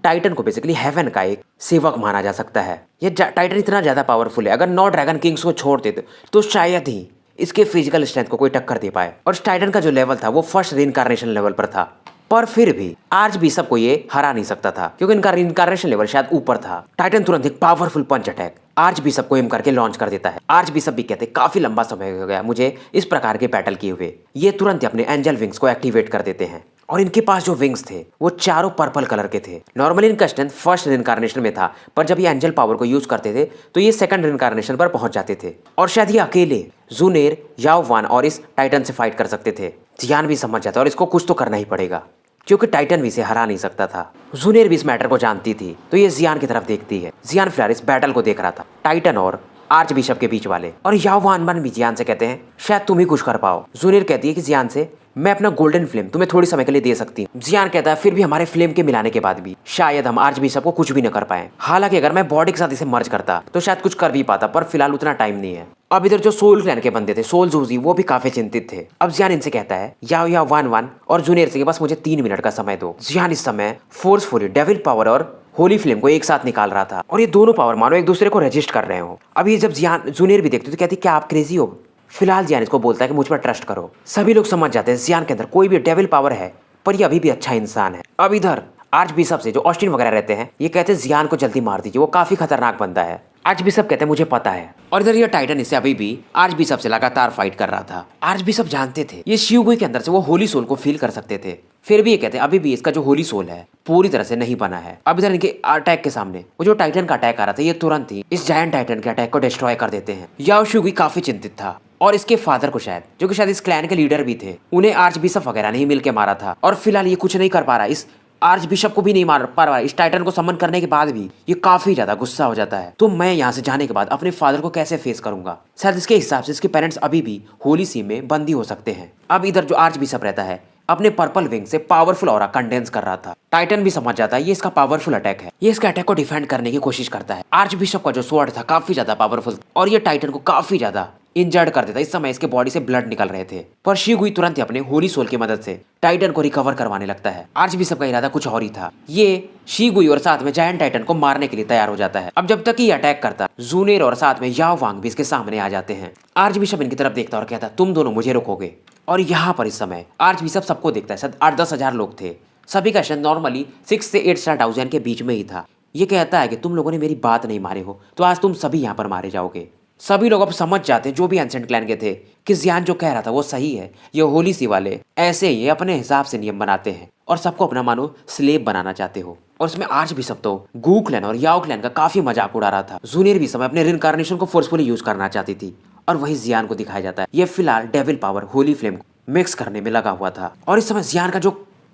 टाइटन को बेसिकली हेवन का एक सेवक माना जा सकता है। ये टाइटन इतना ज्यादा पावरफुल है, अगर 9 ड्रैगन किंग्स को छोड़ देते तो शायद ही इसके फिजिकल स्ट्रेंथ को कोई टक्कर दे पाए। और इस टाइटन का जो लेवल था वो फर्स्ट रिइंकार्नेशन लेवल पर था, पर फिर भी आर्च बिशप को ये हरा नहीं सकता था क्योंकि इनका रिइंकार्नेशन लेवल शायद ऊपर था। टाइटन तुरंत एक पावरफुल पंच अटैक आर्च बिशप को एम करके लॉन्च कर देता है। आर्च बिशप भी कहते काफी लंबा समय हो गया मुझे इस प्रकार के बैटल किए हुए। ये तुरंत ही अपने एंजल विंग्स को एक्टिवेट कर देते हैं और इनके पास जो विंग्स थे वो चारों पर्पल कलर के थे। नॉर्मली इनका स्ट्रेंथ फर्स्ट रिइंकार्नेशन में था पर जब ये एंजल पावर को यूज करते थे तो ये सेकंड रिइंकार्नेशन पर पहुंच जाते थे और शायद ये अकेले जूनियर, याओ वान और इस टाइटन से फाइट कर सकते थे। जियान भी समझ जाता है और इसको कुछ तो करना ही पड़ेगा क्योंकि टाइटन भी इसे हरा नहीं सकता था। जूनियर भी इस मैटर को जानती थी, तो ये जियान की तरफ देखती है। जियान फिलहाल इस बैटल को देख रहा था, टाइटन और आर्च बिशप के बीच वाले। और याओ वानबन भी जियान से कहते हैं शायद तुम ही कुछ कर पाओ। जूनियर कहती है कि जियान से मैं अपना गोल्डन फ्लेम तुम्हें थोड़ी समय के लिए दे सकती हूँ। जियान कहता है फिर भी हमारे फ्लेम के मिलाने के बाद भी शायद हम आर्च बिशप को कुछ भी न कर पाए। हालांकि अगर मैं बॉडी के साथ इसे मर्ज करता तो शायद कुछ कर भी पाता, पर फिलहाल उतना टाइम नहीं है। अब इधर जो सोल क्लैन के बंदे थे, सोल जूजी, वो भी काफी चिंतित थे। अब जियान इनसे कहता है याओ याओ वान वान और जूनियर से बस मुझे 3 मिनट का समय दो। जियान इस समय फोर्सफुली डेविल पावर और होली फ्लेम को एक साथ निकाल रहा था और ये दोनों पावर मानो एक दूसरे को रजिस्ट कर रहे हो। अब ये जब जियान जूनियर भी देखते तो कहती क्या आप क्रेजी हो। फिलहाल जियान इसको बोलता है कि मुझ पर ट्रस्ट करो। सभी लोग समझ जाते हैं जियान के अंदर कोई भी डेविल पावर है, पर ये अभी भी अच्छा इंसान है। अब इधर आर्च बिशप से जो ऑस्टिन वगैरह रहते हैं, ये कहते हैं जियान को जल्दी मार दीजिए, वो काफी खतरनाक बंदा है। आर्च बिशप कहते हैं मुझे पता है। और इधर ये टाइटन इससे अभी भी आर्च बिशप से लगातार फाइट कर रहा था। आर्च बिशप जानते थे ये शिवगुई के अंदर से वो होली सोल को फील कर सकते थे, फिर भी ये कहते हैं अभी भी इसका जो होली सोल है पूरी तरह से नहीं बना है। अब इधर इनके अटैक के सामने वो जो टाइटन का अटैक आ रहा था, ये तुरंत ही इस जायंट टाइटन के अटैक को डिस्ट्रॉय कर देते हैं। याओ शिवगुई काफी चिंतित था और इसके फादर को शायद, जो कि शायद इस क्लैन के लीडर भी थे, उन्हें आर्च बिशप वगैरह नहीं मिलके मारा था। और फिलहाल ये कुछ नहीं कर पा रहा, इस आर्च बिशप को भी नहीं मार पा रहा। इस टाइटन को समन करने के बाद भी ये काफी ज्यादा गुस्सा हो जाता है। तो मैं यहाँ से जाने के बाद अपने फादर को कैसे फेस करूंगा। शायद इसके हिसाब से इसके पेरेंट्स अभी भी होली सी में बंदी हो सकते हैं। अब इधर जो आर्च बिशप रहता है अपने पर्पल विंग से पावरफुल ऑरा कंडेंस कर रहा था। टाइटन भी समझ जाता है ये इसका पावरफुल अटैक है। ये इसके अटैक को डिफेंड करने की कोशिश करता है। आर्च बिशप का जो स्वॉर्ड था काफी ज्यादा पावरफुल और ये टाइटन को काफी ज्यादा इंजर्ड कर देता। इस समय इसके बॉडी से ब्लड निकल रहे थे, पर शिवगुई तुरंत ही अपने होली सोल की मदद से टाइटन को रिकवर करवाने लगता है। आर्च बिशप का इरादा कुछ और ही था। ये शिवगुई और साथ में जायंट टाइटन को मारने के लिए तैयार हो जाता है। अब जब तक ये अटैक करता, जूनियर और साथ में याओ वांग भी इसके सामने आ जाते हैं। आर्च बिशप इनकी तरफ देखता और कहता तुम दोनों मुझे रोकोगे। और यहाँ पर इस समय आर्च बिशप सबको देखता है। शायद 8-10 हजार लोग थे। सभी का शायद नॉर्मली 6 से 8 स्टार थाउजेंड के बीच में ही था। ये कहता है कि तुम लोगों ने मेरी बात नहीं मारे हो तो आज तुम सभी यहाँ पर मारे जाओगे। सभी लोग अब समझ जाते हैं, जो भी एंसेंट क्लैन के थे, कि जियान जो कह रहा था वो सही है। ये होली सी वाले ऐसे ही अपने हिसाब से नियम बनाते हैं और सबको अपना मानो स्लेव बनाना चाहते हो। और उसमें आर्च बिशप तो गू क्लैन और याओ क्लैन का काफी मजाक उड़ा रहा था। जूनियर भी समय अपने रिनकार्नेशन को फोर्सफुली यूज करना चाहती थी और वही जियान को दिखाया जाता है। ये फिलहाल डेविल पावर होली फ्लेम को मिक्स करने में लगा हुआ था और इस समय जियान का जो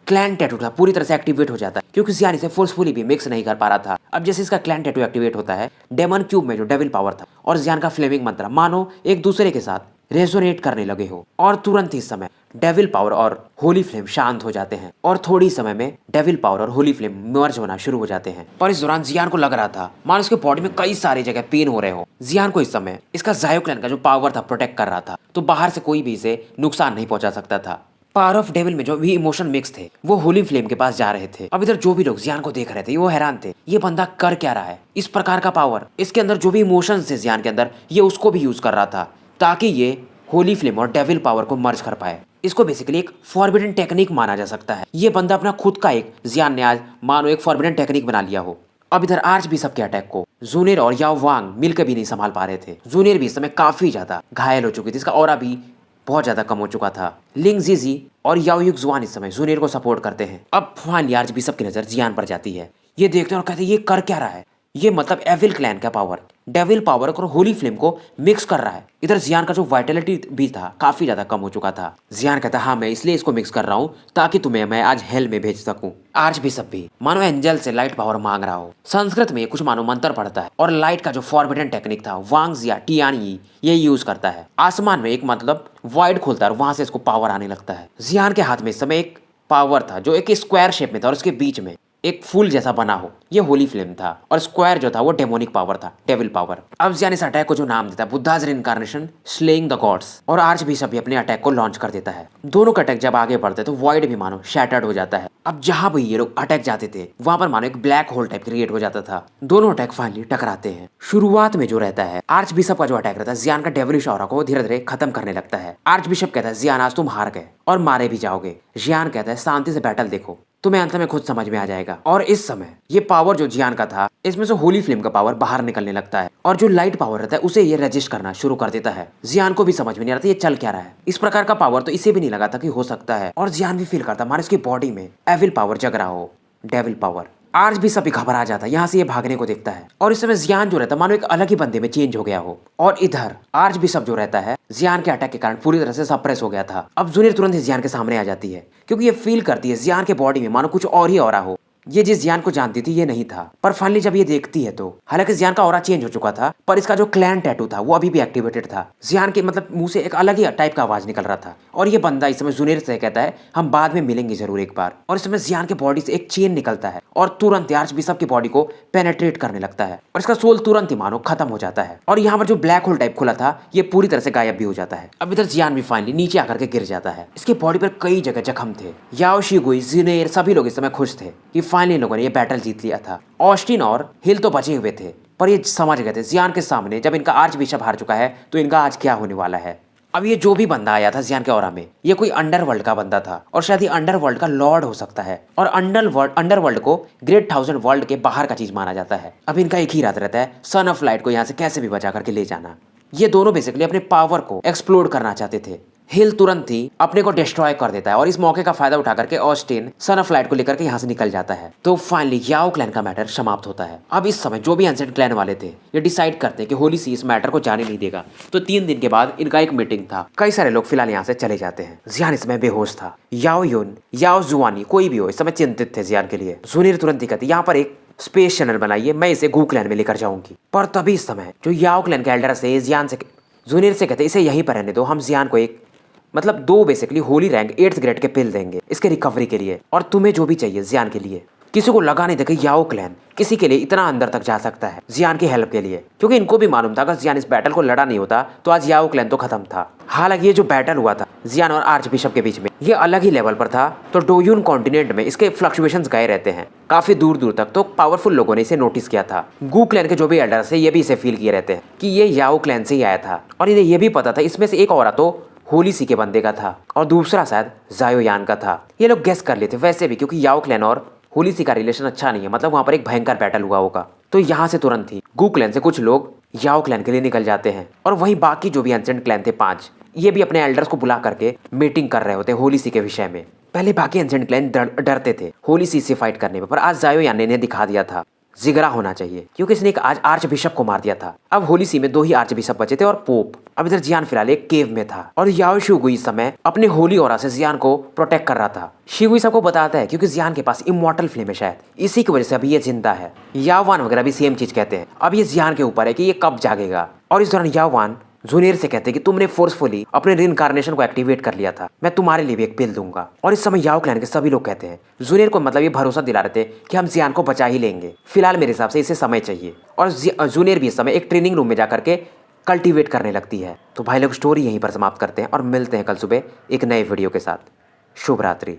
क्लैन टैटू था पूरी तरह से एक्टिवेट हो जाता है, क्योंकि जियान इसे फोर्सफुली भी मिक्स नहीं कर पा रहा था। अब जैसे इसका क्लैन टैटू एक्टिवेट होता है, डेमन क्यूब में जो डेविल पावर था और जियान का फ्लेमिंग मंत्र मानो एक दूसरे के साथ रेजोनेट करने लगे हो और तुरंत ही इस समय डेविल पावर और होली फ्लेम शांत हो जाते हैं और थोड़ी समय में डेविल पावर और होली फ्लेम मर्ज होना शुरू हो जाते हैं। पर इस दौरान जियान को लग रहा था मानो उसके बॉडी में कई सारी जगह पेन हो रहे हो। जियान को इस समय इसका जायो क्लैन का जो पावर था प्रोटेक्ट कर रहा था, तो बाहर से कोई भी इसे नुकसान नहीं पहुंचा सकता था। पावर ऑफ डेविल में जो भी इमोशन मिक्स थे वो होली फ्लेम के पास जा रहे थे। अब इधर जो भी लोग जियान को देख रहे थे वो हैरान थे, ये बंदा कर क्या रहा है। इस प्रकार का पावर इसके अंदर जो भी इमोशंस थे जियान के अंदर, ये उसको भी यूज कर रहा था ताकि ये होली फ्लेम और डेविल पावर को मर्ज कर पाए। इसको बेसिकली एक फॉरबिडन टेक्निक माना जा सकता है। ये बंदा अपना खुद का एक जियान ने आज मानो एक फॉरबिडन टेक्निक बना लिया हो। अब इधर आर्च बिशप के अटैक को जूनियर और याओ वांग मिलकर भी नहीं संभाल पा रहे थे। जूनियर भी इस समय काफी ज्यादा घायल हो चुकी थी, इसका ऑरा भी बहुत ज्यादा कम हो चुका था। लिंग जीजी और याओ युक्सुआन इस समय जूनियर को सपोर्ट करते हैं। अब फाइनली आर्च बिशप की नजर जियान पर जाती है। ये देखते हैं और कहते हैं ये कर क्या रहा है। ये मतलब एविल क्लैन का पावर डेविल पावर और होली फ्लेम को मिक्स कर रहा है। इधर जियान का जो वाइटलिटी भी था काफी ज्यादा कम हो चुका था। जियान कहता हाँ मैं इसलिए इसको मिक्स कर रहा हूँ ताकि तुम्हें मैं आज हेल में भेज सकूं। आर्च बिशप भी मानो एंजल से लाइट पावर मांग रहा हो। संस्कृत में कुछ मानो मंत्र पढ़ता है और लाइट का जो फॉरबिडन टेक्निक था वांग या टियानी ये यूज करता है। आसमान में एक मतलब वाइड खोलता है और वहां से इसको पावर आने लगता है। जियान के हाथ में इस समय एक पावर था जो एक स्क्वायर शेप में था और उसके बीच में एक फूल जैसा बना हो, ये होली फ्लेम था और स्क्वायर जो था वो डेमोनिक पावर था, डेविल पावर। अब जियान इस अटैक को जो नाम देता है बुद्धाज रिनकार्नेशन स्लेइंग द गॉड्स, और आर्च बिशप भी अपने अटैक को लॉन्च कर देता है। दोनों का अटैक जब आगे बढ़ते तो वॉइड भी मानो शैटर्ड हो जाता है। अब जहां भी ये लोग अटैक जाते थे वहां पर मानो एक ब्लैक होल टाइप क्रिएट हो जाता था। दोनों अटैक फाइनली टकराते हैं। शुरुआत में जो रहता है आर्च बिशप का जो अटैक रहता है जियान का डेविलिश ऑरा को धीरे धीरे खत्म करने लगता है। आर्च बिशप कहता है जियान आज तुम हार गए और मारे भी जाओगे। जियान कहता है शांति से बैटल देखो, तुम्हें अंत में खुद समझ में आ जाएगा। और इस समय ये पावर जो जियान का था इसमें से होली फ्लेम का पावर बाहर निकलने लगता है और जो लाइट पावर रहता है उसे ये रजिस्ट करना शुरू कर देता है। जियान को भी समझ में नहीं आता ये चल क्या रहा है। इस प्रकार का पावर तो इसे भी नहीं लगा था कि हो सकता है, और जियान भी फील करता मानो इसकी बॉडी में एविल पावर जग रहा हो, डेविल पावर। आर्च भी सब घबरा जाता है, यहाँ से ये भागने को देखता है और इस समय जियान जो रहता है मानो एक अलग ही बंदे में चेंज हो गया हो। और इधर आर्च भी सब जो रहता है जियान के अटैक के कारण पूरी तरह से सप्रेस हो गया था। अब जूनियर तुरंत ही जियान के सामने आ जाती है क्योंकि ये फील करती है जियान के बॉडी में मानो कुछ और ही हो रहा हो। ये जिस जियान को जानती थी ये नहीं था, पर फाइनली जब ये देखती है तो हालांकि जियान का ऑरा चेंज हो चुका था पर इसका जो क्लैन टैटू था वो अभी भी एक्टिवेटेड था। जियान के मतलब मुंह से एक अलग ही टाइप का आवाज निकल रहा था और ये बंदा इस समय जूनियर से कहता है हम बाद में मिलेंगे जरूर एक बार। और इस समय जियान के बॉडी से एक चेन निकलता है और तुरंत आर्च बिशप की बॉडी को पेनेट्रेट करने लगता है और इसका सोल तुरंत ही मानो खत्म हो जाता है और यहाँ पर जो ब्लैक होल टाइप खुला था ये पूरी तरह से गायब भी हो जाता है। अब इधर जियान भी फाइनली नीचे आकर के गिर जाता है। इसके बॉडी पर कई जगह जख्म थे। याओ शिगुई जूनियर सभी लोग इस समय खुश थे कि फाइनली लोगों ने ये बैटल जीत लिया था। ऑस्टिन और हिल तो बचे हुए थे पर ये समझ गए थे जियान के सामने जब इनका आर्च बिशप हार चुका है तो इनका आज क्या होने वाला है। अब ये जो भी बंदा आया था जियान के ऑरा में ये कोई अंडरवर्ल्ड का बंदा था और शायद ये अंडरवर्ल्ड का लॉर्ड हो सकता है और अंडरवर्ल्ड को ग्रेट 1000 वर्ल्ड के बाहर का चीज माना जाता है। अब इनका एक ही इरादा रहता है सन ऑफ लाइट को यहाँ से कैसे भी बचा करके ले जाना। ये दोनों बेसिकली अपने पावर को एक्सप्लोर करना चाहते थे। हिल तुरंत ही अपने को डिस्ट्रॉय कर देता है और इस मौके का फायदा उठा करके ऑस्टिन सन ऑफ लाइट को लेकर के यहाँ से निकल जाता है। तो फाइनली याओ क्लैन का मैटर समाप्त होता है। अब इस समय जो भी एंसेंट क्लैन वाले थे ये डिसाइड करते हैं कि होली सी इस मैटर को जाने नहीं देगा। तो 3 दिन के बाद इनका एक मीटिंग था। कई सारे लोग फिलहाल यहाँ से चले जाते हैं। जियान इस समय बेहोश था। याओ यून याओ जुआनी कोई भी हो इस समय चिंतित थे जियान के लिए। जूनियर तुरंत ही कहते यहाँ पर एक स्पेस चैनल बनाइए, मैं इसे गू क्लैन में लेकर जाऊंगी। पर तभी इस समय जो याओ क्लैन के एल्डर से जियान से जूनियर से कहते इसे यहीं पर रहने दो, हम जियान को एक मतलब 2 basically Holi rank 8th grade के पिल देंगे इसके रिकवरी के लिए और तुम्हें जो भी चाहिए जियान के लिए। किसी को लगा नहीं था कि याओ क्लैन किसी के लिए इतना अंदर तक जा सकता है जियान की हेल्प के लिए, क्योंकि इनको भी मालूम था अगर जियान इस बैटल को लड़ा नहीं होता तो आज याओ क्लैन तो खत्म था। हालांकि ये जो बैटल हुआ था जियान और आर्च बिशप के बीच में ये अलग ही लेवल पर था। तो डोयून कॉन्टिनेंट में इसके फ्लक्चुएशंस गए रहते हैं काफी दूर दूर तक। तो पावरफुल लोगों ने इसे नोटिस किया था। गू क्लैन के जो भी एल्डर्स है ये भी इसे फील किए रहते हैं कि ये याओ क्लैन से ही आया था और इन्हें ये भी पता था इसमें से एक औरत तो होली सी के बंदे का था और दूसरा शायद जायो यान का था। ये लोग गेस कर लेते वैसे भी क्योंकि याओ क्लैन और होली सी का रिलेशन अच्छा नहीं है, मतलब वहां पर एक भयंकर बैटल हुआ होगा। तो यहाँ से तुरंत ही गू क्लैन से कुछ लोग याओ क्लैन के लिए निकल जाते हैं और वहीं बाकी जो भी एंसेंट क्लैन थे 5 ये भी अपने एल्डर्स को बुला करके मीटिंग कर रहे होते हैं होली सी के विषय में। पहले बाकी एंसेंट क्लैन डरते थे होली सी से फाइट करने में, पर आज जायो यान ने इन्हें दिखा दिया था जिगरा होना चाहिए क्योंकि इसने एक आज आर्च बिशप को मार दिया था। अब होली सी में 2 ही आर्च बिशप बचे थे और पोप। अब इधर जियान फिलहाल एक केव में था और याओ शिगुई इस समय अपने होली ऑरा से जियान को प्रोटेक्ट कर रहा था। शिगुई सबको बताता है क्योंकि जियान के पास इमॉर्टल फ्लेम है, शायद इसी की वजह से अभी ये जिंदा है। यावान वगैरह भी सेम चीज कहते हैं। अब ये जियान के ऊपर है कि ये कब जागेगा। और इस दौरान यावान जूनियर से कहते हैं कि तुमने फोर्सफुली अपने रिइंकार्नेशन को एक्टिवेट कर लिया था, मैं तुम्हारे लिए भी एक पिल दूंगा। और इस समय याओ क्लैन के सभी लोग कहते हैं जूनियर को मतलब ये भरोसा दिला रहे थे कि हम जियान को बचा ही लेंगे, फिलहाल मेरे हिसाब से इसे समय चाहिए। और जूनियर भी इस समय एक ट्रेनिंग रूम में जाकर के कल्टीवेट करने लगती है। तो भाई लोग स्टोरी यहीं पर समाप्त करते हैं और मिलते हैं कल सुबह एक नए वीडियो के साथ। शुभ रात्रि।